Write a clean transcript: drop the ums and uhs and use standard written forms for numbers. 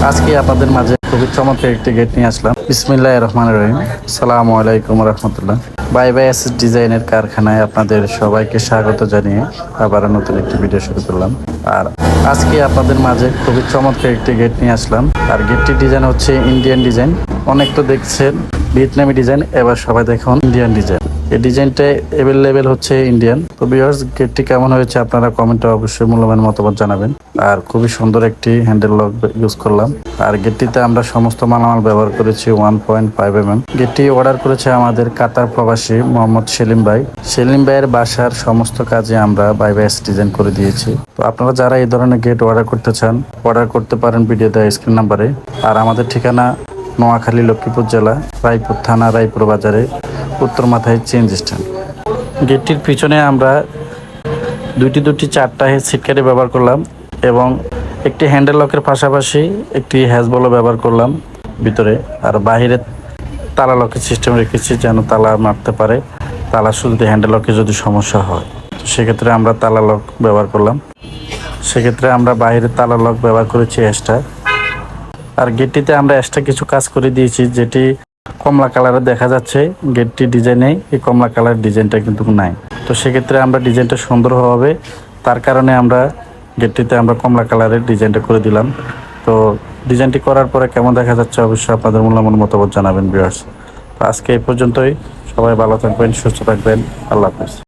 আজকে আপনাদের মাঝে খুবই চমৎকার একটি গেট নিয়ে আসলাম। বিসমিল্লাহির রহমানির রহিম। আসসালামু আলাইকুম রাহমাতুল্লাহ। বাই বাই এসএস ডিজাইনের কারখানায় আপনাদের সবাইকে স্বাগত জানিয়ে আবার নতুন একটি ভিডিও শুরু করলাম। আর আজকে আপনাদের মাঝে খুবই চমৎকার একটি গেট নিয়ে আসলাম। আর গেটটির ডিজাইন হচ্ছে ইন্ডিয়ান ডিজাইন। অনেক তো দেখছেন ভিয়েতনামি ডিজাইন, এবার সবাই দেখুন ইন্ডিয়ান ডিজাইন। এই ডিজাইনটা অ্যাভেলেবেল হচ্ছে ইন্ডিয়ান। তো ভিউয়ার্স, গেটটি কেমন হয়েছে আপনারা কমেন্টে অবশ্যই মূল্যবান মতামত জানাবেন। আর খুবই সুন্দর একটি হ্যান্ডেল লক ইউজ করলাম। আর গেটটিতে আমরা সমস্ত মালামাল ব্যবহার করেছি 1.5 mm। গেটটি অর্ডার করেছে আমাদের কাতার প্রবাসী মোহাম্মদ সেলিম ভাই। সেলিম ভাইয়ের বাসার সমস্ত কাজে আমরা বাই বাই ডিজাইন করে দিয়েছি। তো আপনারা যারা এই ধরনের গেট অর্ডার করতে চান, অর্ডার করতে পারেন ভিডিও দেওয়া স্ক্রিন নাম্বারে। আর আমাদের ঠিকানা নোয়াখালী, লক্ষ্মীপুর জেলা, রায়পুর থানা, রায়পুর বাজারে, উত্তর মাথায় চেঞ্জ স্ট্যান্ড। গেটটির পিছনে আমরা দুটি চারটা সিটকারি ব্যবহার করলাম এবং একটি হ্যান্ডেল লকের পাশাপাশি একটি হ্যাজবলও ব্যবহার করলাম ভিতরে। আর বাহিরে তালা লকের সিস্টেম রেখেছি যেন তালা মারতে পারে, তালা শুনতে হ্যান্ডেল লকে যদি সমস্যা হয় সেক্ষেত্রে আমরা তালা লক ব্যবহার করলাম। সেক্ষেত্রে আমরা বাইরে তালা লক ব্যবহার করেছি এক্সট্রা। আর গেটটিতে আমরা এক্সট্রা কিছু কাজ করে দিয়েছি, যেটি কমলা কালারে দেখা যাচ্ছে গেটটি ডিজাইনে। এই কমলা কালার ডিজাইনটা কিন্তু নাই। তো সেক্ষেত্রে আমরা ডিজাইনটা সুন্দর হবে, তার কারণে আমরা গেটটিতে আমরা কমলা কালারের ডিজাইনটা করে দিলাম। তো ডিজাইনটি করার পরে কেমন দেখা যাচ্ছে অবশ্যই আপনাদের মূল্যবান মতামত জানাবেন ভিউয়ার্স। তো আজকে এই পর্যন্তই। সবাই ভালো থাকবেন, সুস্থ থাকবেন। আল্লাহ হাফেজ।